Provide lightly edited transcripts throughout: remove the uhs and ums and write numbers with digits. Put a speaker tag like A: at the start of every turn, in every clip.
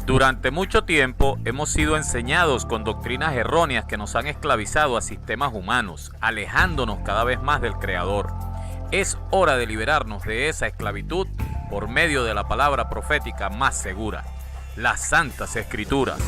A: Durante mucho tiempo hemos sido enseñados con doctrinas erróneas que nos han esclavizado a sistemas humanos, alejándonos cada vez más del Creador. Es hora de liberarnos de esa esclavitud por medio de la palabra profética más segura, las Santas Escrituras.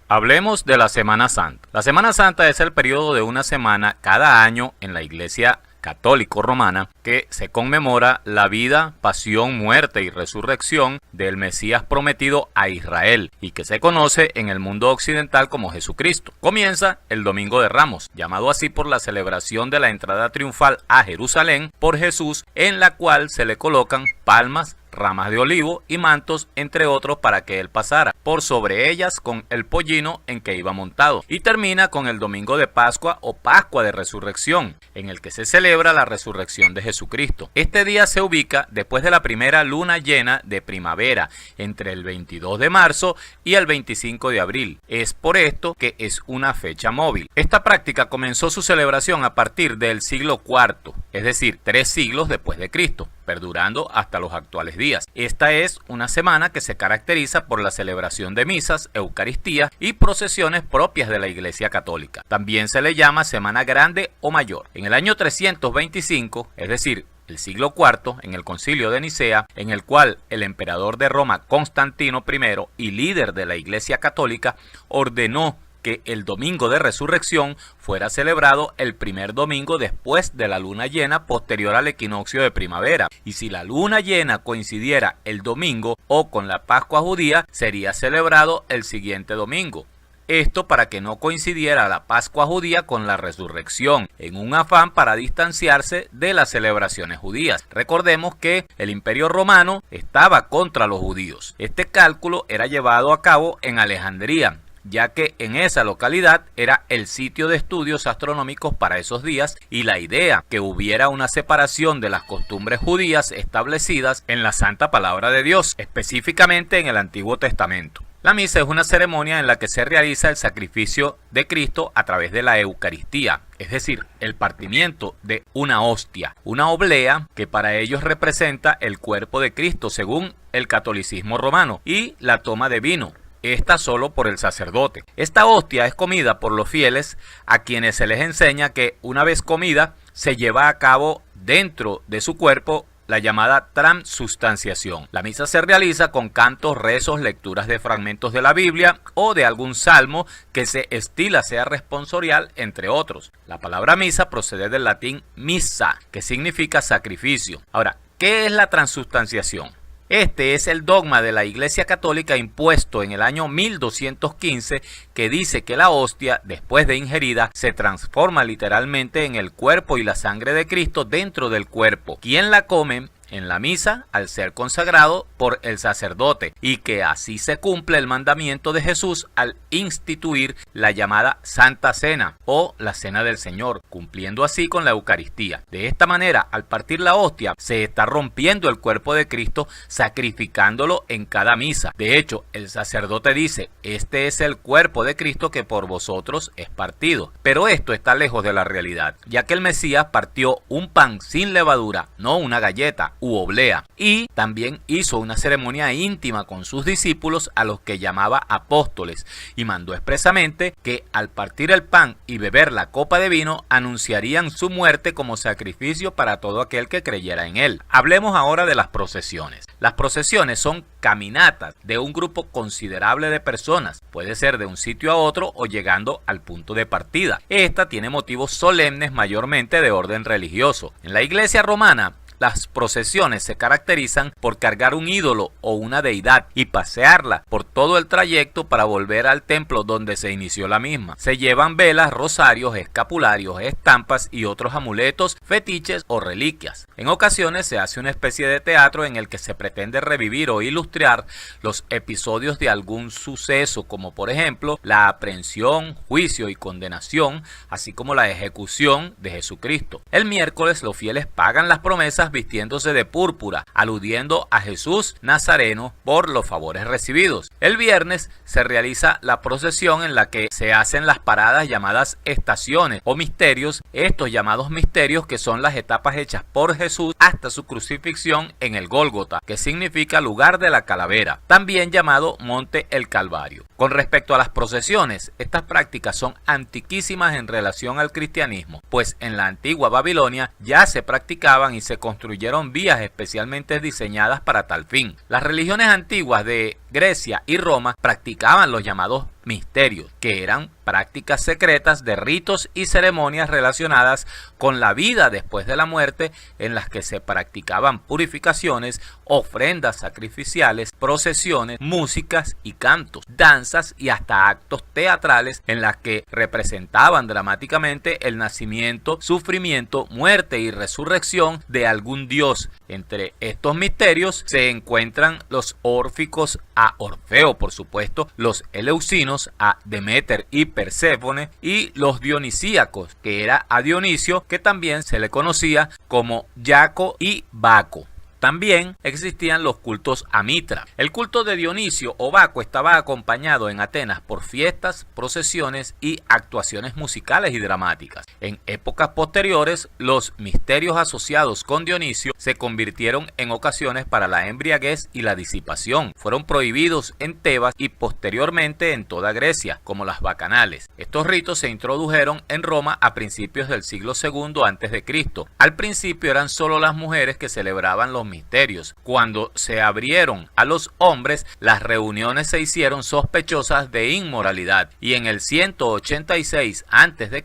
A: Hablemos de la Semana Santa. La Semana Santa es el periodo de una semana cada año en la Iglesia católico-romana que se conmemora la vida, pasión, muerte y resurrección del Mesías prometido a Israel y que se conoce en el mundo occidental como Jesucristo. Comienza el Domingo de Ramos, llamado así por la celebración de la entrada triunfal a Jerusalén por Jesús, en la cual se le colocan palmas, ramas de olivo y mantos, entre otros, para que él pasara por sobre ellas con el pollino en que iba montado. Y termina con el Domingo de Pascua o Pascua de Resurrección, en el que se celebra la resurrección de Jesucristo. Este día se ubica después de la primera luna llena de primavera, entre el 22 de marzo y el 25 de abril. Es por esto que es una fecha móvil. Esta práctica comenzó su celebración a partir del siglo IV, es decir, 3 siglos después de Cristo, perdurando hasta los actuales días. Esta es una semana que se caracteriza por la celebración de misas, Eucaristía y procesiones propias de la Iglesia Católica. También se le llama Semana Grande o Mayor. En el año 325, es decir, el siglo IV, en el Concilio de Nicea, en el cual el emperador de Roma, Constantino I, y líder de la Iglesia Católica, ordenó que el Domingo de Resurrección fuera celebrado el primer domingo después de la luna llena posterior al equinoccio de primavera. Y si la luna llena coincidiera el domingo o con la Pascua judía, sería celebrado el siguiente domingo. Esto para que no coincidiera la Pascua judía con la resurrección, en un afán para distanciarse de las celebraciones judías. Recordemos que el Imperio Romano estaba contra los judíos. Este cálculo era llevado a cabo en Alejandría, ya que en esa localidad era el sitio de estudios astronómicos para esos días, y la idea que hubiera una separación de las costumbres judías establecidas en la Santa Palabra de Dios, específicamente en el Antiguo Testamento. La misa es una ceremonia en la que se realiza el sacrificio de Cristo a través de la Eucaristía, es decir, el partimiento de una hostia, una oblea que para ellos representa el cuerpo de Cristo según el catolicismo romano, y la toma de vino, esta solo por el sacerdote. Esta hostia es comida por los fieles, a quienes se les enseña que una vez comida se lleva a cabo dentro de su cuerpo la llamada transustanciación. La misa se realiza con cantos, rezos, lecturas de fragmentos de la Biblia o de algún salmo que se estila sea responsorial, entre otros. La palabra misa procede del latín missa, que significa sacrificio. Ahora, ¿qué es la transustanciación? Este es el dogma de la Iglesia Católica impuesto en el año 1215, que dice que la hostia, después de ingerida, se transforma literalmente en el cuerpo y la sangre de Cristo dentro del cuerpo. Quien la come en la misa al ser consagrado por el sacerdote, y que así se cumple el mandamiento de Jesús al instituir la llamada Santa Cena o la Cena del Señor, cumpliendo así con la Eucaristía. De esta manera, al partir la hostia, se está rompiendo el cuerpo de Cristo, sacrificándolo en cada misa. De hecho, el sacerdote dice: este es el cuerpo de Cristo que por vosotros es partido. Pero esto está lejos de la realidad, ya que el Mesías partió un pan sin levadura, no una galleta u oblea, y también hizo una ceremonia íntima con sus discípulos, a los que llamaba apóstoles, y mandó expresamente que al partir el pan y beber la copa de vino anunciarían su muerte como sacrificio para todo aquel que creyera en él. Hablemos ahora de las procesiones. Las procesiones son caminatas de un grupo considerable de personas, puede ser de un sitio a otro o llegando al punto de partida. Esta tiene motivos solemnes, mayormente de orden religioso. En la Iglesia romana, las procesiones se caracterizan por cargar un ídolo o una deidad y pasearla por todo el trayecto para volver al templo donde se inició la misma. Se llevan velas, rosarios, escapularios, estampas y otros amuletos, fetiches o reliquias. En ocasiones se hace una especie de teatro en el que se pretende revivir o ilustrar los episodios de algún suceso, como por ejemplo la aprehensión, juicio y condenación, así como la ejecución de Jesucristo. El miércoles los fieles pagan las promesas fiestas vistiéndose de púrpura, aludiendo a Jesús Nazareno por los favores recibidos. El viernes se realiza la procesión en la que se hacen las paradas llamadas estaciones o misterios, estos llamados misterios que son las etapas hechas por Jesús hasta su crucifixión en el Gólgota, que significa lugar de la calavera, también llamado Monte el Calvario. Con respecto a las procesiones, estas prácticas son antiquísimas en relación al cristianismo, pues en la antigua Babilonia ya se practicaban y se construyeron vías especialmente diseñadas para tal fin. Las religiones antiguas de Grecia y Roma practicaban los llamados misterios, que eran prácticas secretas de ritos y ceremonias relacionadas con la vida después de la muerte, en las que se practicaban purificaciones, ofrendas sacrificiales, procesiones, músicas y cantos, danzas y hasta actos teatrales en las que representaban dramáticamente el nacimiento, sufrimiento, muerte y resurrección de algún dios. Entre estos misterios se encuentran los órficos a Orfeo, por supuesto, los eleusinos a Deméter y Perséfone, y los dionisíacos, que era a Dionisio, que también se le conocía como Yaco y Baco. También existían los cultos a Mitra. El culto de Dionisio o Baco estaba acompañado en Atenas por fiestas, procesiones y actuaciones musicales y dramáticas. En épocas posteriores, los misterios asociados con Dionisio se convirtieron en ocasiones para la embriaguez y la disipación. Fueron prohibidos en Tebas y posteriormente en toda Grecia, como las bacanales. Estos ritos se introdujeron en Roma a principios del siglo II a.C. Al principio eran solo las mujeres que celebraban los misterios. Cuando se abrieron a los hombres, las reuniones se hicieron sospechosas de inmoralidad, y en el 186 a.C.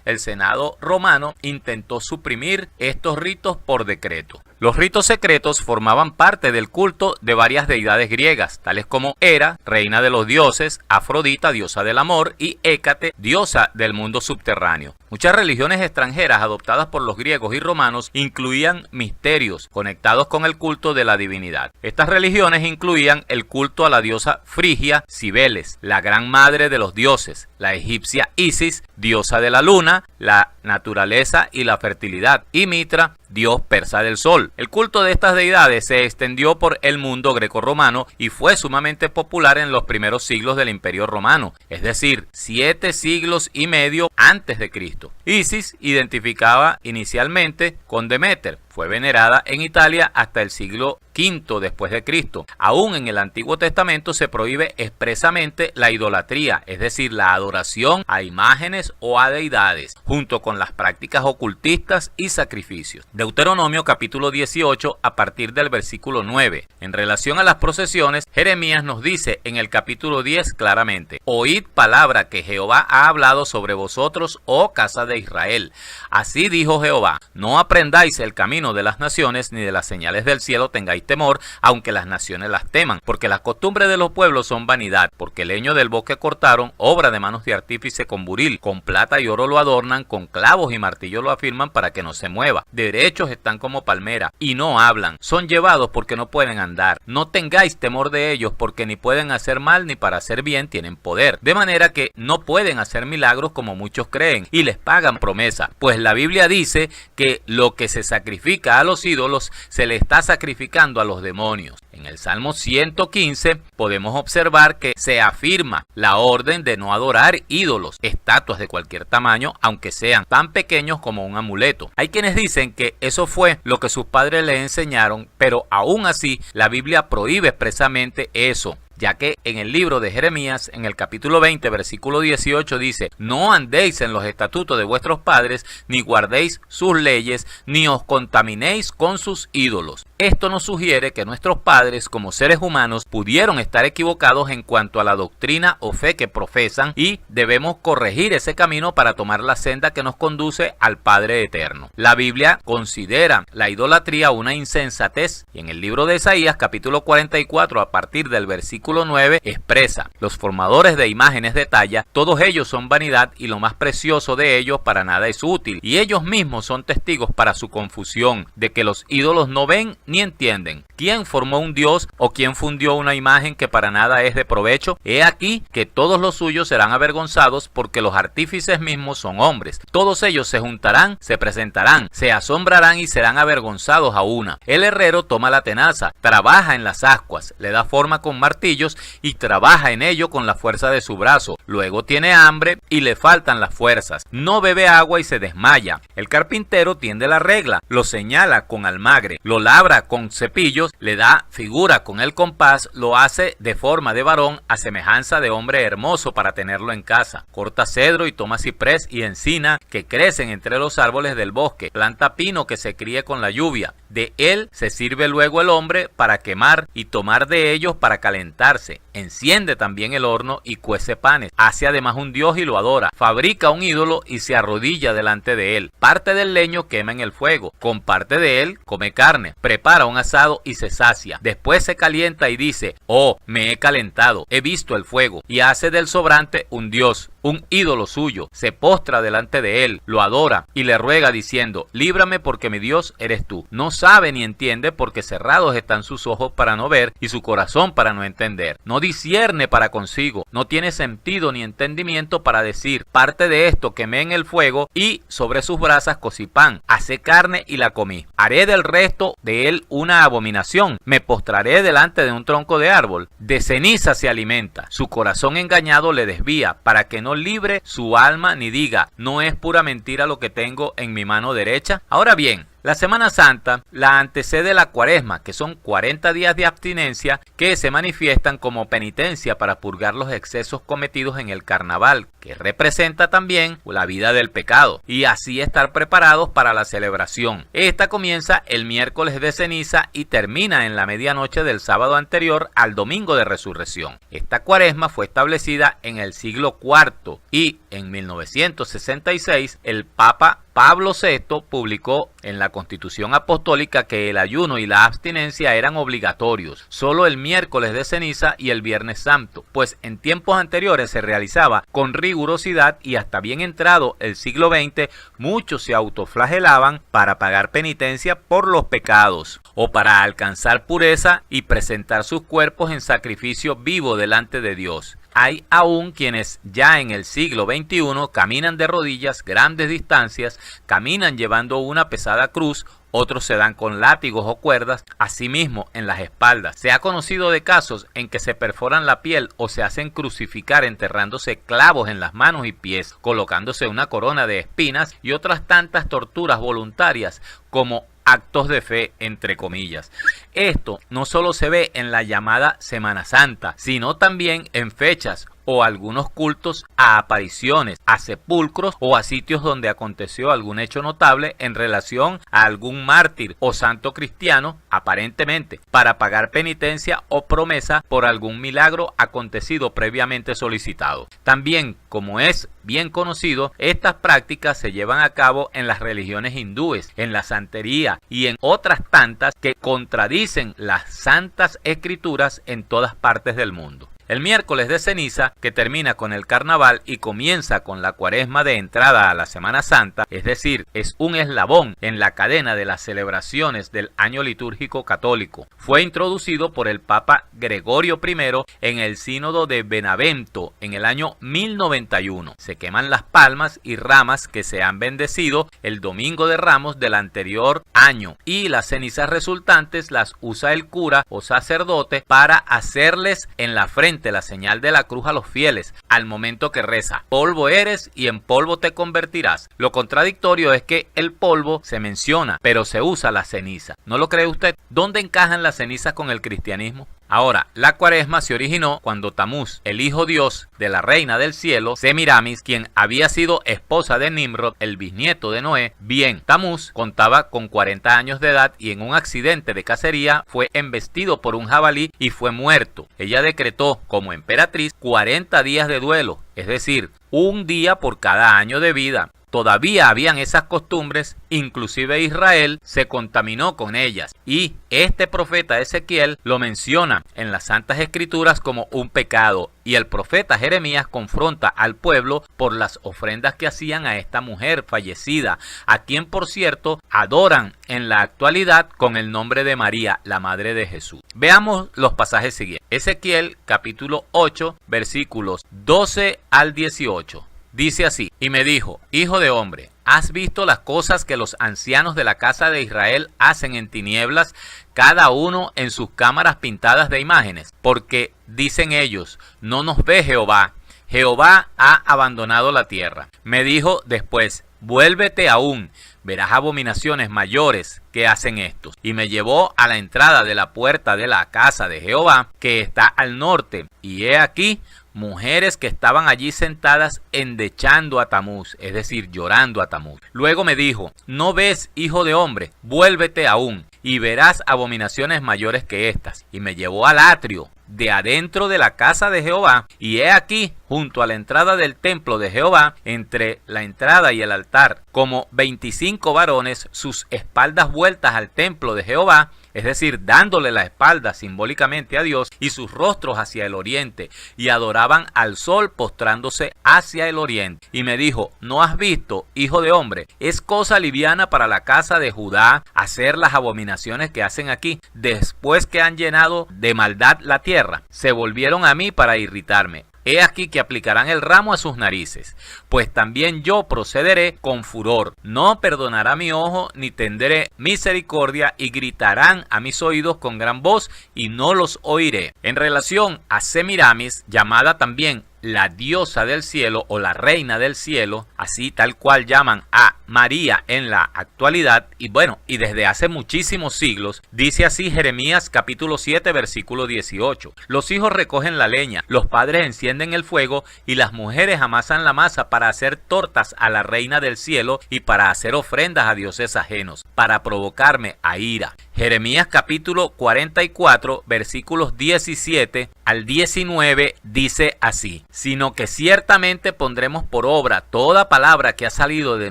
A: el Senado romano intentó suprimir estos ritos por decreto. Los ritos secretos formaban parte del culto de varias deidades griegas, tales como Hera, reina de los dioses, Afrodita, diosa del amor, y Hécate, diosa del mundo subterráneo. Muchas religiones extranjeras adoptadas por los griegos y romanos incluían misterios conectados con el culto de la divinidad. Estas religiones incluían el culto a la diosa Frigia Cibeles, la gran madre de los dioses, la egipcia Isis, diosa de la luna, la naturaleza y la fertilidad, y Mitra, dios persa del sol. El culto de estas deidades se extendió por el mundo grecorromano y fue sumamente popular en los primeros siglos del Imperio Romano, es decir, 7 siglos y medio antes de Cristo. Isis identificaba inicialmente con Deméter. Fue venerada en Italia hasta el siglo V después de Cristo. Aún en el Antiguo Testamento se prohíbe expresamente la idolatría, es decir, la adoración a imágenes o a deidades, junto con las prácticas ocultistas y sacrificios. Deuteronomio capítulo 18 a partir del versículo 9. En relación a las procesiones, Jeremías nos dice en el capítulo 10 claramente: oíd palabra que Jehová ha hablado sobre vosotros, oh casa de Israel. Así dijo Jehová: no aprendáis el camino de las naciones, ni de las señales del cielo tengáis temor, aunque las naciones las teman, porque las costumbres de los pueblos son vanidad, porque el leño del bosque cortaron, obra de manos de artífice con buril, con plata y oro lo adornan, con clavos y martillo lo afirman para que no se mueva. Derechos están como palmera, y no hablan, son llevados porque no pueden andar. No tengáis temor de ellos, porque ni pueden hacer mal ni para hacer bien tienen poder, de manera que no pueden hacer milagros como muchos creen, y les pagan promesa, pues la Biblia dice que lo que se sacrifica a los ídolos se le está sacrificando a los demonios. En el Salmo 115 podemos observar que se afirma la orden de no adorar ídolos, estatuas de cualquier tamaño, aunque sean tan pequeños como un amuleto. Hay quienes dicen que eso fue lo que sus padres les enseñaron, pero aún así la Biblia prohíbe expresamente eso, ya que en el libro de Jeremías, en el capítulo 20, versículo 18, dice: no andéis en los estatutos de vuestros padres, ni guardéis sus leyes, ni os contaminéis con sus ídolos. Esto nos sugiere que nuestros padres, como seres humanos, pudieron estar equivocados en cuanto a la doctrina o fe que profesan, y debemos corregir ese camino para tomar la senda que nos conduce al Padre Eterno. La Biblia considera la idolatría una insensatez, y en el libro de Isaías, capítulo 44, a partir del versículo 9, expresa: los formadores de imágenes de talla, todos ellos son vanidad, y lo más precioso de ellos para nada es útil, y ellos mismos son testigos para su confusión, de que los ídolos no ven ni entienden. ¿quién formó un dios o quién fundió una imagen que para nada es de provecho? He aquí que todos los suyos serán avergonzados, porque los artífices mismos son hombres. Todos ellos se juntarán, se presentarán, se asombrarán y serán avergonzados a una. El herrero toma la tenaza, trabaja en las ascuas, le da forma con martillos y trabaja en ello con la fuerza de su brazo. Luego tiene hambre y le faltan las fuerzas. No bebe agua y se desmaya. El carpintero tiende la regla, lo señala con almagre, lo labra con cepillos, le da figura con el compás, lo hace de forma de varón a semejanza de hombre hermoso para tenerlo en casa. Corta cedro y toma ciprés y encina que crecen entre los árboles del bosque. Planta pino que se críe con la lluvia. De él se sirve luego el hombre para quemar y tomar de ellos para calentarse. Enciende también el horno y cuece panes. Hace además un dios y lo adora. Fabrica un ídolo y se arrodilla delante de él. Parte del leño quema en el fuego. Con parte de él come carne. Prepara un asado y se sacia. Después se calienta y dice: oh, me he calentado, he visto el fuego. Y hace del sobrante un dios, un ídolo suyo. Se postra delante de él, lo adora y le ruega diciendo: líbrame, porque mi Dios eres tú. No sabe ni entiende, porque cerrados están sus ojos para no ver y su corazón para no entender. No discierne para consigo, no tiene sentido ni entendimiento para decir: parte de esto quemé en el fuego y sobre sus brasas cocí pan, asé carne y la comí. Haré del resto de él una abominación, me postraré delante de un tronco de árbol. De ceniza se alimenta, su corazón engañado le desvía, para que no libre su alma ni diga: no es pura mentira lo que tengo en mi mano derecha. Ahora bien, la Semana Santa la antecede la Cuaresma, que son 40 días de abstinencia que se manifiestan como penitencia para purgar los excesos cometidos en el carnaval, que representa también la vida del pecado, y así estar preparados para la celebración. Esta comienza el miércoles de ceniza y termina en la medianoche del sábado anterior al domingo de resurrección. Esta Cuaresma fue establecida en el siglo IV y en 1966 el Papa Pablo VI publicó en la Constitución Apostólica que el ayuno y la abstinencia eran obligatorios, solo el miércoles de ceniza y el viernes santo, pues en tiempos anteriores se realizaba con rigurosidad y hasta bien entrado el siglo XX muchos se autoflagelaban para pagar penitencia por los pecados o para alcanzar pureza y presentar sus cuerpos en sacrificio vivo delante de Dios. Hay aún quienes ya en el siglo XXI caminan de rodillas grandes distancias, caminan llevando una pesada cruz. Otros se dan con látigos o cuerdas, asimismo en las espaldas. Se ha conocido de casos en que se perforan la piel o se hacen crucificar enterrándose clavos en las manos y pies, colocándose una corona de espinas y otras tantas torturas voluntarias como actos de fe, entre comillas. Esto no solo se ve en la llamada Semana Santa, sino también en fechas o algunos cultos a apariciones, a sepulcros o a sitios donde aconteció algún hecho notable en relación a algún mártir o santo cristiano, aparentemente para pagar penitencia o promesa por algún milagro acontecido previamente solicitado. También, como es bien conocido, estas prácticas se llevan a cabo en las religiones hindúes, en la santería y en otras tantas que contradicen las santas escrituras en todas partes del mundo. El miércoles de ceniza, que termina con el carnaval y comienza con la Cuaresma de entrada a la Semana Santa, es decir, es un eslabón en la cadena de las celebraciones del año litúrgico católico. Fue introducido por el Papa Gregorio I en el Sínodo de Benavento en el año 1091. Se queman las palmas y ramas que se han bendecido el Domingo de Ramos del anterior año, y las cenizas resultantes las usa el cura o sacerdote para hacerles en la frente la señal de la cruz a los fieles, al momento que reza: polvo eres y en polvo te convertirás. Lo contradictorio es que el polvo se menciona, pero se usa la ceniza. ¿No lo cree usted? ¿Dónde encajan las cenizas con el cristianismo? Ahora, la Cuaresma se originó cuando Tamuz, el hijo Dios de la reina del cielo, Semiramis, quien había sido esposa de Nimrod, el bisnieto de Noé. Bien, Tamuz contaba con 40 años de edad y en un accidente de cacería fue embestido por un jabalí y fue muerto. Ella decretó como emperatriz 40 días de duelo, es decir, un día por cada año de vida. Todavía habían esas costumbres, inclusive Israel se contaminó con ellas, y este profeta Ezequiel lo menciona en las Santas Escrituras como un pecado, y el profeta Jeremías confronta al pueblo por las ofrendas que hacían a esta mujer fallecida, a quien por cierto adoran en la actualidad con el nombre de María, la madre de Jesús. Veamos los pasajes siguientes. Ezequiel capítulo 8, versículos 12 al 18. Dice así: y me dijo, hijo de hombre, ¿has visto las cosas que los ancianos de la casa de Israel hacen en tinieblas, cada uno en sus cámaras pintadas de imágenes? Porque dicen ellos, no nos ve Jehová, Jehová ha abandonado la tierra. Me dijo después, vuélvete aún, verás abominaciones mayores que hacen estos. Y me llevó a la entrada de la puerta de la casa de Jehová, que está al norte, y he aquí mujeres que estaban allí sentadas endechando a Tamuz, es decir, llorando a Tamuz. Luego me dijo, ¿no ves, hijo de hombre? Vuélvete aún, y verás abominaciones mayores que estas. Y me llevó al atrio de adentro de la casa de Jehová, y he aquí, junto a la entrada del templo de Jehová, entre la entrada y el altar, como 25 varones, sus espaldas vueltas al templo de Jehová, es decir, dándole la espalda simbólicamente a Dios, y sus rostros hacia el oriente, y adoraban al sol postrándose hacia el oriente. Y me dijo, ¿no has visto, hijo de hombre? Es cosa liviana para la casa de Judá hacer las abominaciones que hacen aquí, después que han llenado de maldad la tierra. Se volvieron a mí para irritarme. He aquí que aplicarán el ramo a sus narices, pues también yo procederé con furor. No perdonará mi ojo, ni tendré misericordia, y gritarán a mis oídos con gran voz, y no los oiré. En relación a Semiramis, llamada también la diosa del cielo o la reina del cielo, así tal cual llaman a María en la actualidad, y desde hace muchísimos siglos, dice así Jeremías capítulo 7 versículo 18. Los hijos recogen la leña, los padres encienden el fuego, y las mujeres amasan la masa para hacer tortas a la reina del cielo y para hacer ofrendas a dioses ajenos, para provocarme a ira. Jeremías capítulo 44 versículos 17 al 19 dice así: sino que ciertamente pondremos por obra toda palabra que ha salido de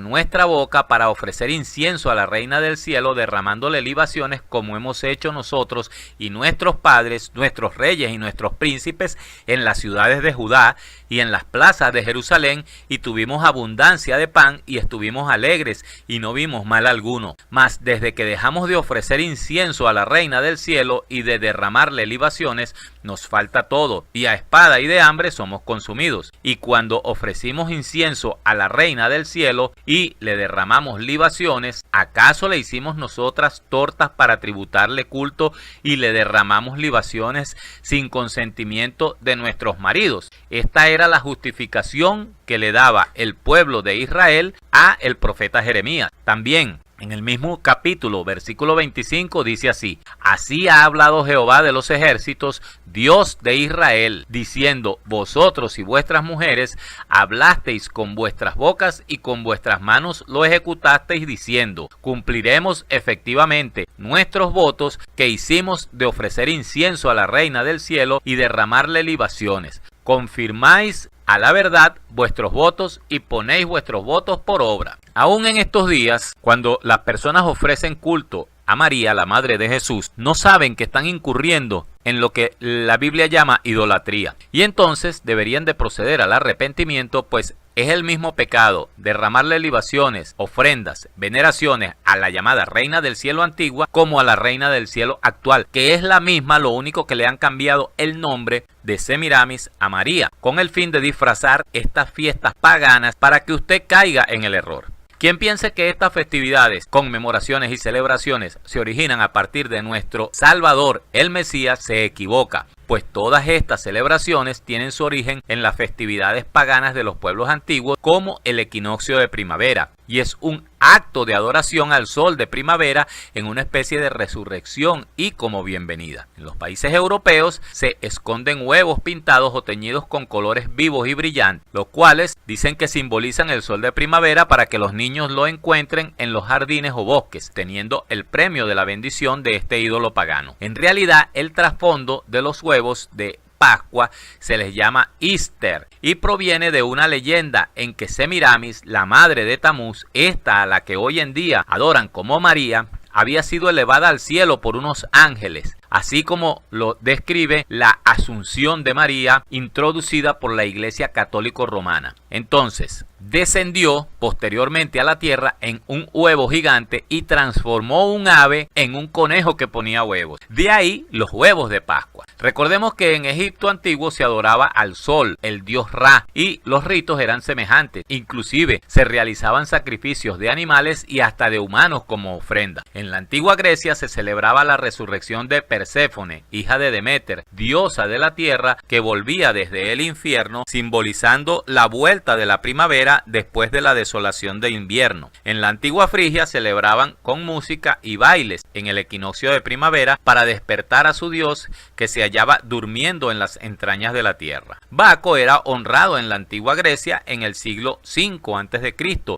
A: nuestra boca para ofrecer incienso a la reina del cielo, derramándole libaciones como hemos hecho nosotros y nuestros padres, nuestros reyes y nuestros príncipes en las ciudades de Judá y en las plazas de Jerusalén, y tuvimos abundancia de pan y estuvimos alegres y no vimos mal alguno. Mas desde que dejamos de ofrecer incienso a la reina del cielo y de derramarle libaciones, nos falta todo, y a espada y de hambre somos consumidos. Y cuando ofrecimos incienso a la reina del cielo y le derramamos libaciones, ¿acaso le hicimos nosotras tortas para tributarle culto y le derramamos libaciones sin consentimiento de nuestros maridos? Esta era la justificación que le daba el pueblo de Israel a el profeta Jeremías. También en el mismo capítulo, versículo 25, dice así: así ha hablado Jehová de los ejércitos, Dios de Israel, diciendo, vosotros y vuestras mujeres hablasteis con vuestras bocas y con vuestras manos lo ejecutasteis, diciendo, cumpliremos efectivamente nuestros votos que hicimos de ofrecer incienso a la reina del cielo y derramarle libaciones. Confirmáis a la verdad vuestros votos y ponéis vuestros votos por obra. Aún en estos días, cuando las personas ofrecen culto a María, la madre de Jesús, no saben que están incurriendo en lo que la Biblia llama idolatría. Y entonces deberían de proceder al arrepentimiento, pues es el mismo pecado derramarle libaciones, ofrendas, veneraciones a la llamada reina del cielo antigua como a la reina del cielo actual, que es la misma, lo único que le han cambiado el nombre de Semiramis a María, con el fin de disfrazar estas fiestas paganas para que usted caiga en el error. Quien piense que estas festividades, conmemoraciones y celebraciones se originan a partir de nuestro Salvador, el Mesías, se equivoca, pues todas estas celebraciones tienen su origen en las festividades paganas de los pueblos antiguos, como el equinoccio de primavera, y es un acto de adoración al sol de primavera en una especie de resurrección y como bienvenida. En los países europeos se esconden huevos pintados o teñidos con colores vivos y brillantes, los cuales dicen que simbolizan el sol de primavera para que los niños lo encuentren en los jardines o bosques, teniendo el premio de la bendición de este ídolo pagano. En realidad, el trasfondo de los huevos de Pascua se les llama Easter y proviene de una leyenda en que Semiramis, la madre de Tamuz, esta a la que hoy en día adoran como María, había sido elevada al cielo por unos ángeles, así como lo describe la Asunción de María introducida por la Iglesia Católico Romana. Entonces, descendió posteriormente a la tierra en un huevo gigante y transformó un ave en un conejo que ponía huevos. De ahí los huevos de Pascua. Recordemos que en Egipto antiguo se adoraba al sol, el dios Ra, y los ritos eran semejantes. Inclusive se realizaban sacrificios de animales y hasta de humanos como ofrenda. En la antigua Grecia se celebraba la resurrección de Perséfone, hija de Deméter, diosa de la tierra, que volvía desde el infierno, simbolizando la vuelta de la primavera después de la desolación de invierno. En la antigua Frigia celebraban con música y bailes en el equinoccio de primavera para despertar a su dios que se hallaba durmiendo en las entrañas de la tierra. Baco era honrado en la antigua Grecia en el siglo V a.C.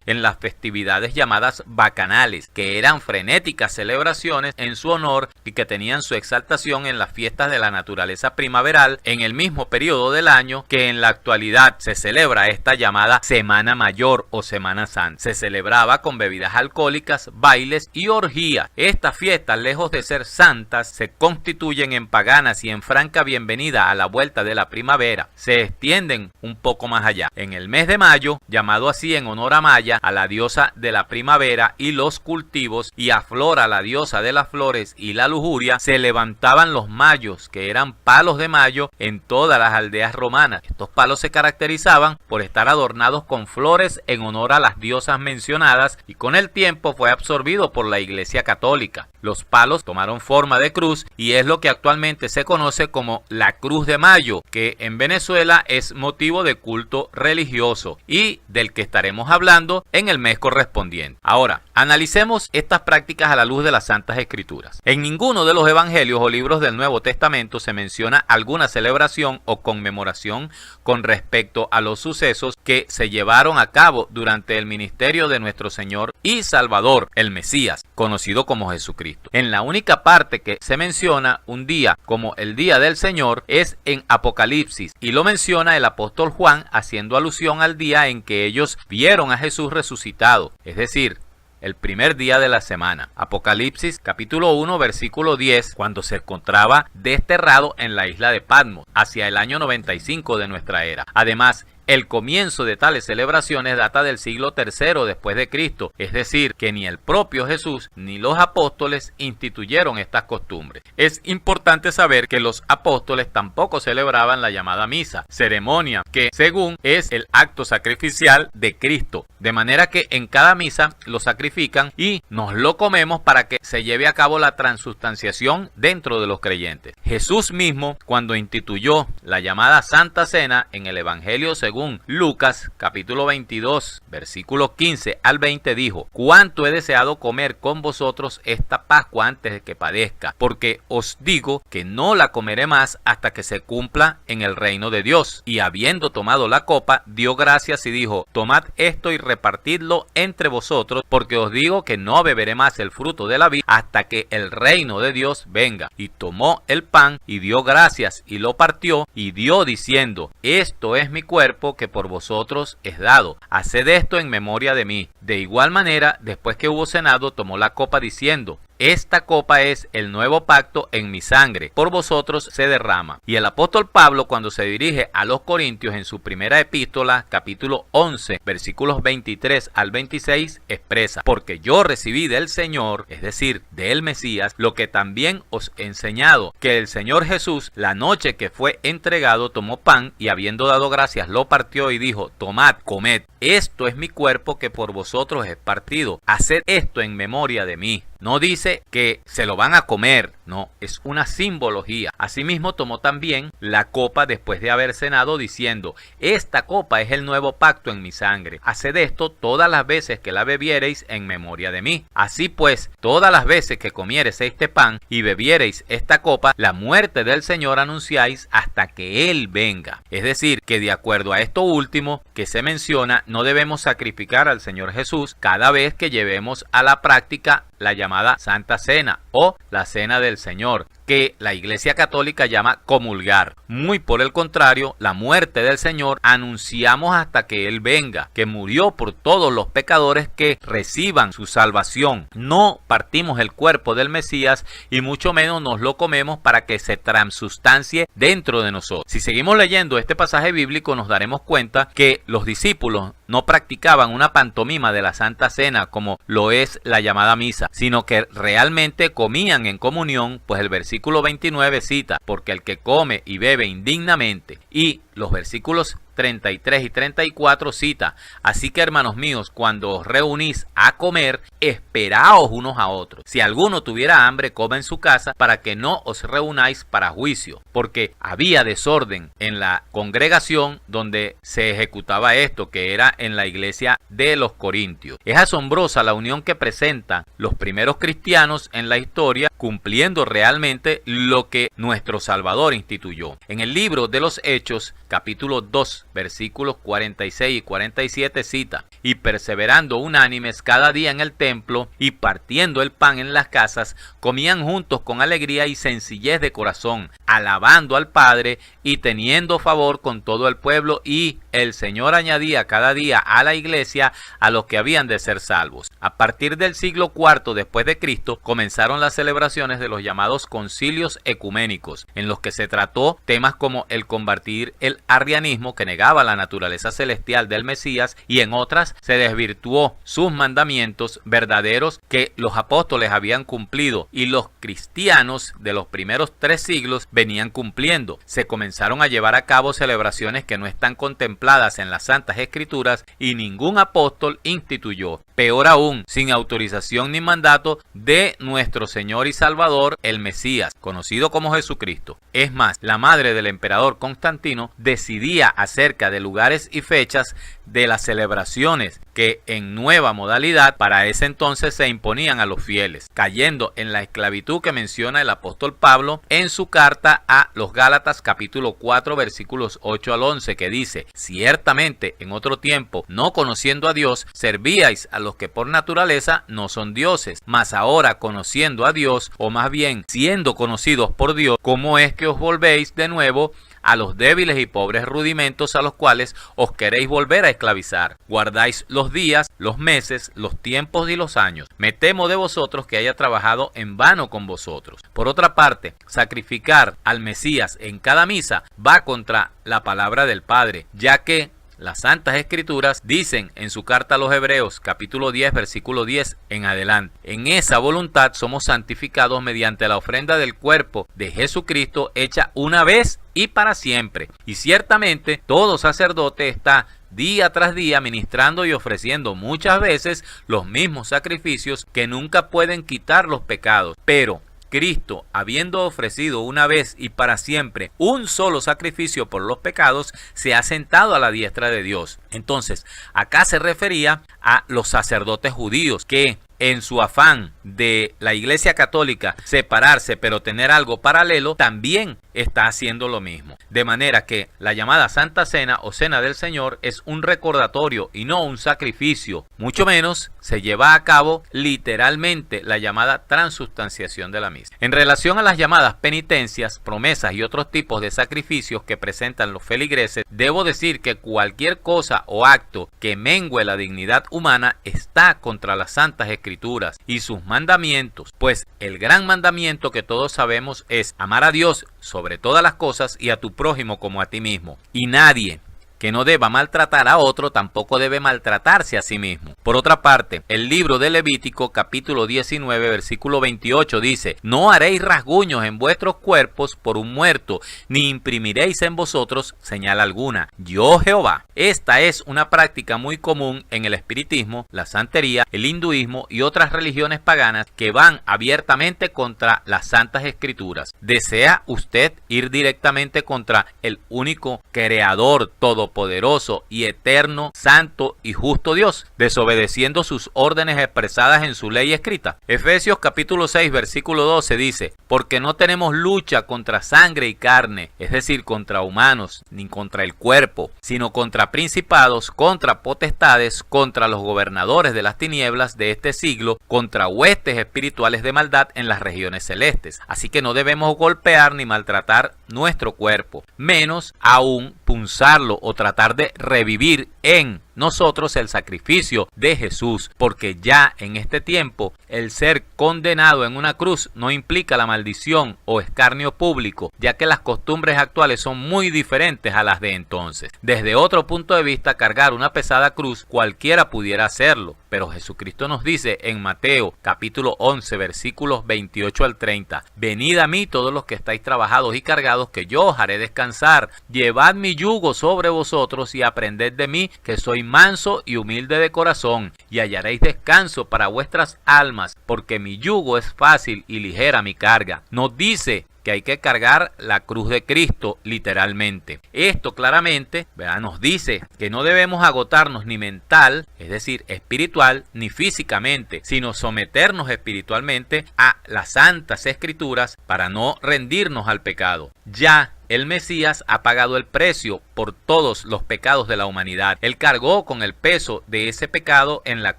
A: en las festividades llamadas bacanales, que eran frenéticas celebraciones en su honor y que tenían su exaltación en las fiestas de la naturaleza primaveral en el mismo periodo del año que en la actualidad se celebra esta llamada Semana Mayor o Semana Santa. Se celebraba con bebidas alcohólicas, bailes y orgías. Estas fiestas, lejos de ser santas, se constituyen en paganas y en franca bienvenida a la vuelta de la primavera. Se extienden un poco más allá. En el mes de mayo, llamado así en honor a Maya, a la diosa de la primavera y los cultivos, y a Flora, la diosa de las flores y la lujuria, se levantaban los mayos, que eran palos de mayo en todas las aldeas romanas. Estos palos se caracterizaban por estar adornados con flores en honor a las diosas mencionadas, y con el tiempo fue absorbido por la Iglesia Católica. Los palos tomaron forma de cruz y es lo que actualmente se conoce como la Cruz de Mayo, que en Venezuela es motivo de culto religioso y del que estaremos hablando en el mes correspondiente. Ahora, analicemos estas prácticas a la luz de las Santas Escrituras. En ninguno de los evangelios o libros del Nuevo Testamento se menciona alguna celebración o conmemoración con respecto a los sucesos que se llevaron a cabo durante el ministerio de nuestro Señor y Salvador, el Mesías, conocido como Jesucristo. En la única parte que se menciona un día como el día del Señor es en Apocalipsis, y lo menciona el apóstol Juan haciendo alusión al día en que ellos vieron a Jesús resucitado, es decir, el primer día de la semana. Apocalipsis capítulo 1 versículo 10, cuando se encontraba desterrado en la isla de Patmos hacia el año 95 de nuestra era. Además, el comienzo de tales celebraciones data del siglo III después de Cristo, es decir, que ni el propio Jesús ni los apóstoles instituyeron estas costumbres. Es importante saber que los apóstoles tampoco celebraban la llamada misa, ceremonia que según es el acto sacrificial de Cristo, de manera que en cada misa lo sacrifican y nos lo comemos para que se lleve a cabo la transustanciación dentro de los creyentes. Jesús mismo, cuando instituyó la llamada Santa Cena en el Evangelio según Lucas capítulo 22 versículo 15 al 20, dijo: «Cuánto he deseado comer con vosotros esta Pascua antes de que padezca, porque os digo que no la comeré más hasta que se cumpla en el reino de Dios». Y habiendo tomado la copa, dio gracias y dijo: «Tomad esto y repartidlo entre vosotros, porque os digo que no beberé más el fruto de la vid hasta que el reino de Dios venga». Y tomó el pan y dio gracias y lo partió y dio diciendo: «Esto es mi cuerpo que por vosotros es dado. Haced esto en memoria de mí». De igual manera, después que hubo cenado, tomó la copa diciendo: «Esta copa es el nuevo pacto en mi sangre, por vosotros se derrama». Y el apóstol Pablo, cuando se dirige a los Corintios en su primera epístola, capítulo 11, versículos 23 al 26, expresa: «Porque yo recibí del Señor», es decir, del Mesías, «lo que también os he enseñado, que el Señor Jesús, la noche que fue entregado, tomó pan y habiendo dado gracias, lo partió y dijo: Tomad, comed, esto es mi cuerpo que por vosotros es partido. Haced esto en memoria de mí». No dice que se lo van a comer, no, es una simbología. Asimismo tomó también la copa después de haber cenado diciendo: «Esta copa es el nuevo pacto en mi sangre. Haced esto todas las veces que la bebiereis en memoria de mí. Así pues, todas las veces que comiereis este pan y bebiereis esta copa, la muerte del Señor anunciáis hasta que Él venga». Es decir, que de acuerdo a esto último que se menciona, no debemos sacrificar al Señor Jesús cada vez que llevemos a la práctica la llamada Santa Cena o la Cena del Señor. que la Iglesia Católica llama comulgar. Muy por el contrario, la muerte del Señor anunciamos hasta que Él venga, que murió por todos los pecadores que reciban su salvación. No partimos el cuerpo del Mesías y mucho menos nos lo comemos para que se transustancie dentro de nosotros. Si seguimos leyendo este pasaje bíblico, nos daremos cuenta que los discípulos no practicaban una pantomima de la Santa Cena como lo es la llamada misa, sino que realmente comían en comunión, pues el versículo 29 cita, porque el que come y bebe indignamente, y los versículos 33 y 34 cita, así que hermanos míos, cuando os reunís a comer, esperaos unos a otros. Si alguno tuviera hambre, coma en su casa, para que no os reunáis para juicio, porque había desorden en la congregación donde se ejecutaba esto, que era en la iglesia de los Corintios. Es asombrosa la unión que presentan los primeros cristianos en la historia, cumpliendo realmente lo que nuestro Salvador instituyó. En el libro de los Hechos, capítulo 2, versículos 46 y 47 cita, y perseverando unánimes cada día en el templo y partiendo el pan en las casas, comían juntos con alegría y sencillez de corazón, alabando al Padre y teniendo favor con todo el pueblo, y el Señor añadía cada día a la iglesia a los que habían de ser salvos. A partir del siglo IV después de Cristo comenzaron las celebraciones de los llamados concilios ecuménicos, en los que se trató temas como el combatir el arrianismo, que negaba la naturaleza celestial del Mesías, y en otras se desvirtuó sus mandamientos verdaderos que los apóstoles habían cumplido y los cristianos de los primeros 3 siglos venían cumpliendo. Se comenzaron a llevar a cabo celebraciones que no están contempladas en las Santas Escrituras y ningún apóstol instituyó. Peor aún, sin autorización ni mandato de nuestro Señor y Salvador, el Mesías, conocido como Jesucristo. Es más, la madre del emperador Constantino decidía acerca de lugares y fechas de las celebraciones que en nueva modalidad para ese entonces se imponían a los fieles, cayendo en la esclavitud que menciona el apóstol Pablo en su carta a los Gálatas capítulo 4 versículos 8 al 11, que dice: ciertamente en otro tiempo, no conociendo a Dios, servíais a los que por naturaleza no son dioses, mas ahora conociendo a Dios, o más bien siendo conocidos por Dios, ¿cómo es que os volvéis de nuevo a los débiles y pobres rudimentos a los cuales os queréis volver a esclavizar? Guardáis los días, los meses, los tiempos y los años. Me temo de vosotros que haya trabajado en vano con vosotros. Por otra parte, sacrificar al Mesías en cada misa va contra la palabra del Padre, ya que las Santas Escrituras dicen en su carta a los Hebreos, capítulo 10, versículo 10 en adelante: en esa voluntad somos santificados mediante la ofrenda del cuerpo de Jesucristo, hecha una vez y para siempre. Y ciertamente todo sacerdote está día tras día ministrando y ofreciendo muchas veces los mismos sacrificios que nunca pueden quitar los pecados. Pero Cristo, habiendo ofrecido una vez y para siempre un solo sacrificio por los pecados, se ha sentado a la diestra de Dios. Entonces, acá se refería a los sacerdotes judíos que, en su afán de la Iglesia Católica separarse pero tener algo paralelo, también está haciendo lo mismo. De manera que la llamada Santa Cena o Cena del Señor es un recordatorio y no un sacrificio. Mucho menos se lleva a cabo literalmente la llamada transustanciación de la misa. En relación a las llamadas penitencias, promesas y otros tipos de sacrificios que presentan los feligreses, debo decir que cualquier cosa o acto que mengue la dignidad humana está contra las Santas Escrituras y sus mandamientos, pues el gran mandamiento que todos sabemos es amar a Dios sobre todas las cosas y a tu prójimo como a ti mismo. Y nadie que no deba maltratar a otro tampoco debe maltratarse a sí mismo. Por otra parte, el libro de Levítico capítulo 19 versículo 28 dice: no haréis rasguños en vuestros cuerpos por un muerto, ni imprimiréis en vosotros señal alguna. Yo Jehová. Esta es una práctica muy común en el espiritismo, la santería, el hinduismo y otras religiones paganas que van abiertamente contra las Santas Escrituras. ¿Desea usted ir directamente contra el único creador todopoderoso todopoderoso y eterno, santo y justo Dios, desobedeciendo sus órdenes expresadas en su ley escrita? Efesios capítulo 6 versículo 12 dice: porque no tenemos lucha contra sangre y carne, es decir, contra humanos, ni contra el cuerpo, sino contra principados, contra potestades, contra los gobernadores de las tinieblas de este siglo, contra huestes espirituales de maldad en las regiones celestes. Así que no debemos golpear ni maltratar nuestro cuerpo, menos aún punzarlo o tratar de revivir en nosotros el sacrificio de Jesús, porque ya en este tiempo el ser condenado en una cruz no implica la maldición o escarnio público, ya que las costumbres actuales son muy diferentes a las de entonces. Desde otro punto de vista, cargar una pesada cruz cualquiera pudiera hacerlo, pero Jesucristo nos dice en Mateo capítulo 11 versículos 28 al 30: venid a mí todos los que estáis trabajados y cargados, que yo os haré descansar. Llevad mi yugo sobre vosotros y aprended de mí, que soy manso y humilde de corazón, y hallaréis descanso para vuestras almas, porque mi yugo es fácil y ligera mi carga. Nos dice que hay que cargar la cruz de Cristo literalmente. Esto claramente, ¿verdad?, nos dice que no debemos agotarnos ni mental, es decir, espiritual, ni físicamente, sino someternos espiritualmente a las santas escrituras para no rendirnos al pecado. Ya el Mesías ha pagado el precio por todos los pecados de la humanidad. Él cargó con el peso de ese pecado en la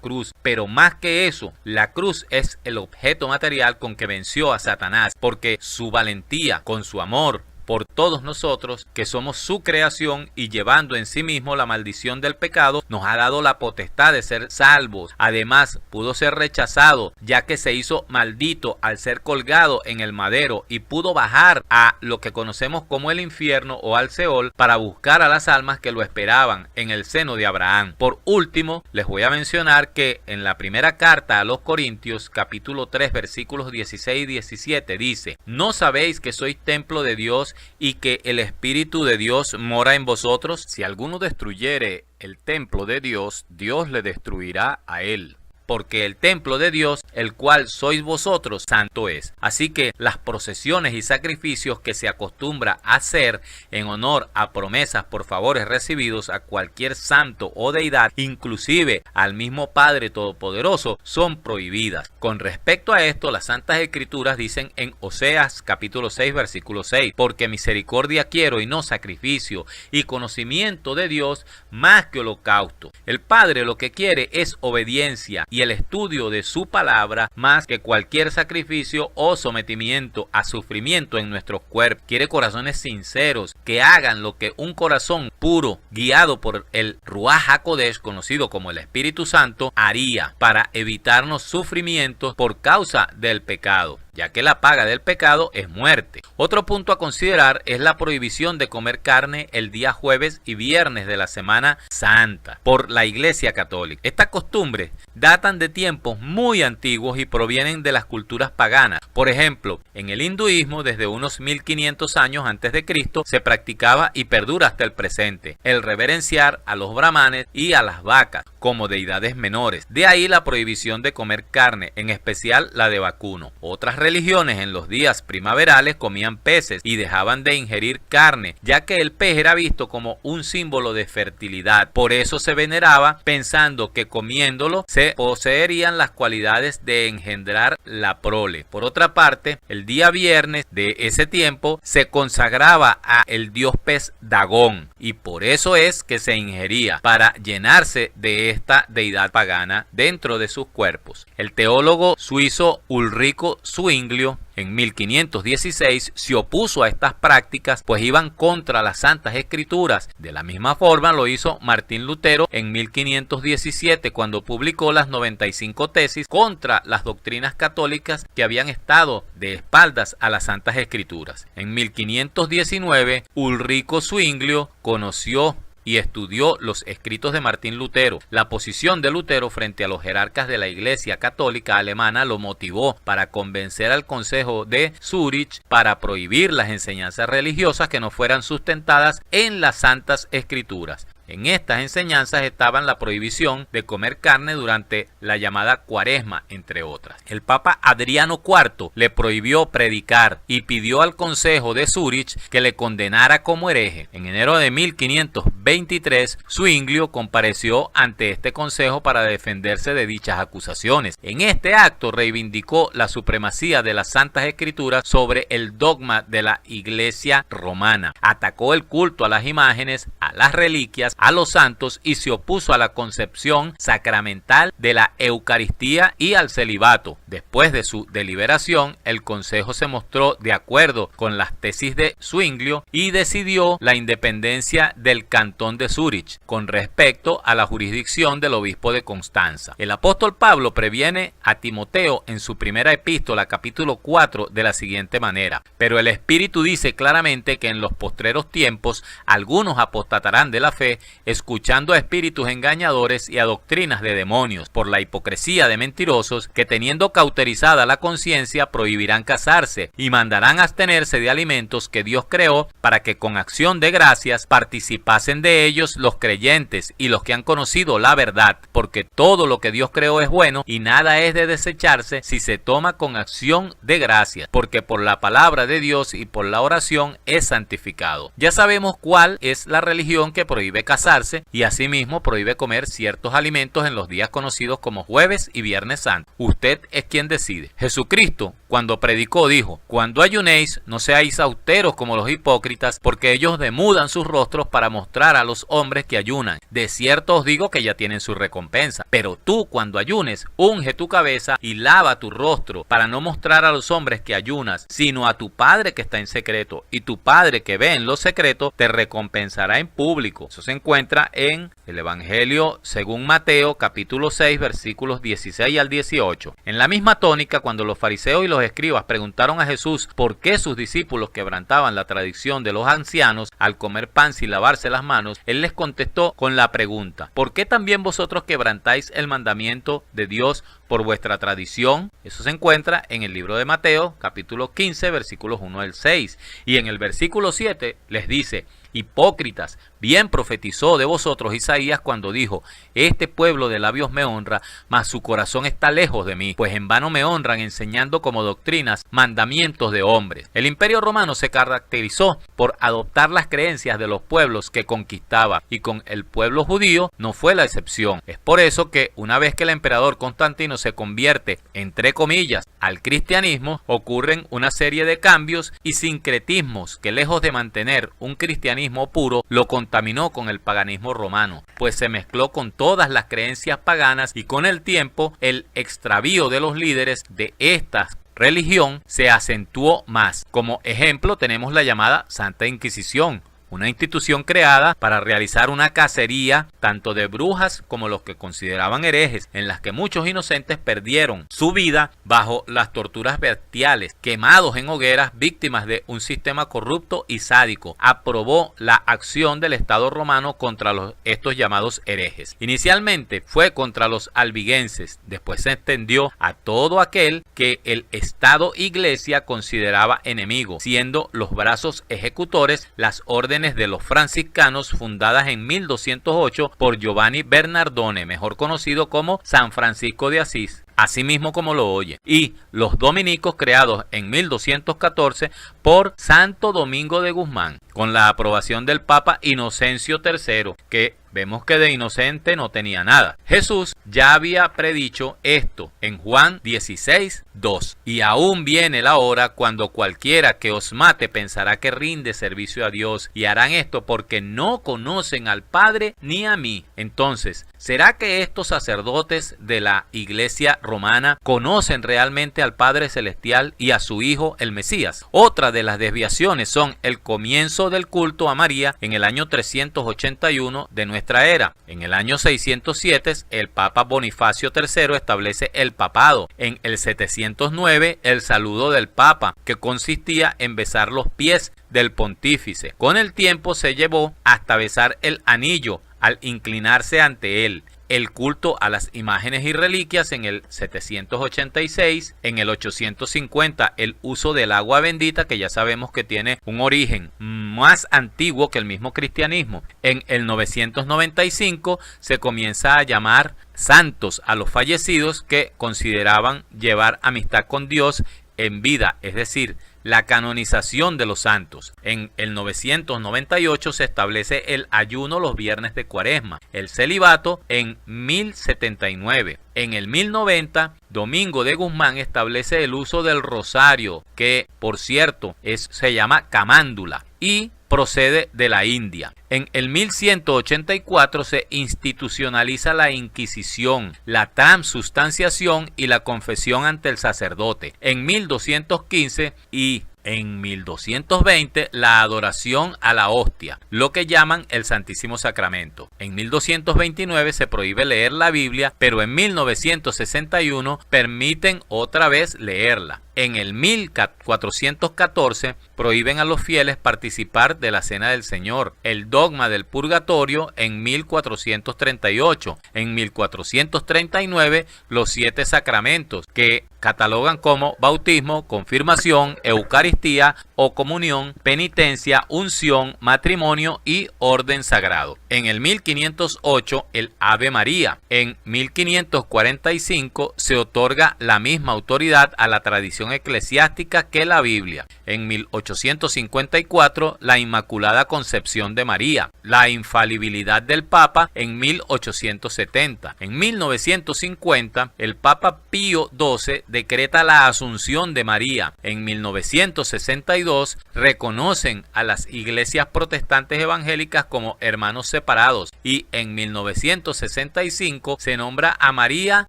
A: cruz, pero más que eso, la cruz es el objeto material con que venció a Satanás, porque su valentía, con su amor por todos nosotros, que somos su creación, y llevando en sí mismo la maldición del pecado, nos ha dado la potestad de ser salvos. Además, pudo ser rechazado, ya que se hizo maldito al ser colgado en el madero, y pudo bajar a lo que conocemos como el infierno o al Seol para buscar a las almas que lo esperaban en el seno de Abraham. Por último, les voy a mencionar que en la primera carta a los Corintios, capítulo 3, versículos 16 y 17, dice: ¿no sabéis que sois templo de Dios y que el Espíritu de Dios mora en vosotros? Si alguno destruyere el templo de Dios, Dios le destruirá a él. Porque el templo de Dios, el cual sois vosotros, santo es. Así que las procesiones y sacrificios que se acostumbra a hacer en honor a promesas por favores recibidos a cualquier santo o deidad, inclusive al mismo Padre Todopoderoso, son prohibidas. Con respecto a esto, las Santas Escrituras dicen en Oseas capítulo 6 versículo 6: porque misericordia quiero y no sacrificio, y conocimiento de Dios más que holocausto. El Padre lo que quiere es obediencia y el estudio de su palabra más que cualquier sacrificio o sometimiento a sufrimiento en nuestros cuerpos. Quiere corazones sinceros que hagan lo que un corazón puro, guiado por el Ruach HaKodesh, conocido como el Espíritu Santo, haría para evitarnos sufrimientos por causa del pecado, ya que la paga del pecado es muerte. Otro punto a considerar es la prohibición de comer carne el día jueves y viernes de la Semana Santa por la Iglesia Católica. Estas costumbres datan de tiempos muy antiguos y provienen de las culturas paganas. Por ejemplo, en el hinduismo, desde unos 1500 años antes de Cristo, se practicaba y perdura hasta el presente el reverenciar a los brahmanes y a las vacas como deidades menores. De ahí la prohibición de comer carne, en especial la de vacuno. Otras religiones en los días primaverales comían peces y dejaban de ingerir carne, ya que el pez era visto como un símbolo de fertilidad. Por eso se veneraba, pensando que comiéndolo se poseerían las cualidades de engendrar la prole. Por otra parte, el día viernes de ese tiempo se consagraba a el dios pez Dagón, y por eso es que se ingería, para llenarse de esta deidad pagana dentro de sus cuerpos. El teólogo suizo Ulrico Zwinglio en 1516 se opuso a estas prácticas, pues iban contra las Santas Escrituras. De la misma forma lo hizo Martín Lutero en 1517, cuando publicó las 95 tesis contra las doctrinas católicas que habían estado de espaldas a las Santas Escrituras. En 1519, Ulrico Zwinglio conoció y estudió los escritos de Martín Lutero. La posición de Lutero frente a los jerarcas de la Iglesia Católica Alemana lo motivó para convencer al Consejo de Zúrich para prohibir las enseñanzas religiosas que no fueran sustentadas en las Santas Escrituras. En estas enseñanzas estaban la prohibición de comer carne durante la llamada Cuaresma, entre otras. El Papa Adriano IV le prohibió predicar y pidió al Consejo de Zúrich que le condenara como hereje. En enero de 1523, Zwinglio compareció ante este consejo para defenderse de dichas acusaciones. En este acto reivindicó la supremacía de las Santas Escrituras sobre el dogma de la Iglesia romana. Atacó el culto a las imágenes, a las reliquias, a los santos y se opuso a la concepción sacramental de la Eucaristía y al celibato. Después de su deliberación, el consejo se mostró de acuerdo con las tesis de Zwinglio y decidió la independencia del cantón de Zúrich con respecto a la jurisdicción del obispo de Constanza. El apóstol Pablo previene a Timoteo en su primera epístola, capítulo 4, de la siguiente manera: pero el Espíritu dice claramente que en los postreros tiempos algunos apostatarán de la fe, escuchando a espíritus engañadores y a doctrinas de demonios, por la hipocresía de mentirosos que, teniendo cauterizada la conciencia, prohibirán casarse y mandarán abstenerse de alimentos que Dios creó, para que con acción de gracias participasen de ellos los creyentes y los que han conocido la verdad, porque todo lo que Dios creó es bueno y nada es de desecharse si se toma con acción de gracias, porque por la palabra de Dios y por la oración es santificado. Ya sabemos cuál es la religión que prohíbe casarse y asimismo prohíbe comer ciertos alimentos en los días conocidos como Jueves y Viernes Santo. Usted es quien decide. Jesucristo, cuando predicó, dijo: cuando ayunéis, no seáis austeros como los hipócritas, porque ellos demudan sus rostros para mostrar a los hombres que ayunan. De cierto os digo que ya tienen su recompensa. Pero tú, cuando ayunes, unge tu cabeza y lava tu rostro, para no mostrar a los hombres que ayunas, sino a tu Padre que está en secreto, y tu Padre que ve en lo secreto te recompensará en público. Eso se encuentra en el Evangelio según Mateo, capítulo 6, versículos 16 al 18. En la misma tónica, cuando los fariseos y los escribas preguntaron a Jesús por qué sus discípulos quebrantaban la tradición de los ancianos al comer pan sin lavarse las manos, él les contestó con la pregunta: ¿por qué también vosotros quebrantáis el mandamiento de Dios por vuestra tradición? Eso se encuentra en el libro de Mateo, capítulo 15, versículos 1 al 6. Y en el versículo 7 les dice: hipócritas, bien profetizó de vosotros Isaías cuando dijo: este pueblo de labios me honra, mas su corazón está lejos de mí, pues en vano me honran enseñando como doctrinas mandamientos de hombres. El Imperio Romano se caracterizó por adoptar las creencias de los pueblos que conquistaba, y con el pueblo judío no fue la excepción. Es por eso que una vez que el emperador Constantino se convierte, entre comillas, al cristianismo, ocurren una serie de cambios y sincretismos que, lejos de mantener un cristianismo puro, lo contaminó con el paganismo romano, pues se mezcló con todas las creencias paganas, y con el tiempo el extravío de los líderes de esta religión se acentuó más. Como ejemplo tenemos la llamada Santa Inquisición, una institución creada para realizar una cacería tanto de brujas como los que consideraban herejes, en las que muchos inocentes perdieron su vida bajo las torturas bestiales, quemados en hogueras, víctimas de un sistema corrupto y sádico. Aprobó la acción del Estado romano contra estos llamados herejes. Inicialmente fue contra los albigenses, después se extendió a todo aquel que el Estado Iglesia consideraba enemigo, siendo los brazos ejecutores las órdenes de los franciscanos, fundadas en 1208 por Giovanni Bernardone, mejor conocido como San Francisco de Asís, así mismo como lo oye, y los dominicos, creados en 1214 por Santo Domingo de Guzmán, con la aprobación del Papa Inocencio III, que vemos que de inocente no tenía nada. Jesús ya había predicho esto en Juan 16:2. Y aún viene la hora cuando cualquiera que os mate pensará que rinde servicio a Dios, y harán esto porque no conocen al Padre ni a mí. Entonces, ¿será que estos sacerdotes de la Iglesia romana conocen realmente al Padre Celestial y a su Hijo el Mesías? Otra de las desviaciones son el comienzo del culto a María en el año 381 de nuestra era. En el año 607 el Papa Bonifacio III establece el papado. En el 709 el saludo del Papa, que consistía en besar los pies del pontífice. Con el tiempo se llevó hasta besar el anillo al inclinarse ante él. el culto a las imágenes y reliquias en el 786, en el 850 el uso del agua bendita, que ya sabemos que tiene un origen más antiguo que el mismo cristianismo. En el 995 se comienza a llamar santos a los fallecidos que consideraban llevar amistad con Dios en vida, es decir, la canonización de los santos. En el 998 se establece el ayuno los viernes de Cuaresma, el celibato en 1079. En el 1090, Domingo de Guzmán establece el uso del rosario, que por cierto se llama camándula y procede de la India. En el 1184 se institucionaliza la Inquisición, la transubstanciación y la confesión ante el sacerdote. En 1215 y en 1220 la adoración a la hostia, lo que llaman el Santísimo Sacramento. En 1229 se prohíbe leer la Biblia, pero en 1961 permiten otra vez leerla. En el 1414 prohíben a los fieles participar de la Cena del Señor, el dogma del purgatorio en 1438. En 1439 los 7 sacramentos, que catalogan como bautismo, confirmación, eucaristía o comunión, penitencia, unción, matrimonio y orden sagrado. En el 1508 el Ave María. En 1545 se otorga la misma autoridad a la tradición eclesiástica que la Biblia. En 1854 la Inmaculada Concepción de María, la infalibilidad del Papa en 1870. En 1950 el Papa Pío XII decreta la Asunción de María. En 1962 reconocen a las iglesias protestantes evangélicas como hermanos separados y en 1965 se nombra a María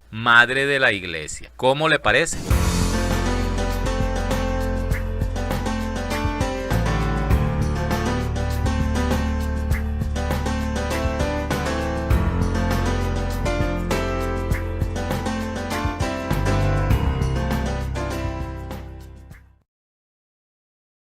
A: Madre de la Iglesia. ¿Cómo le parece?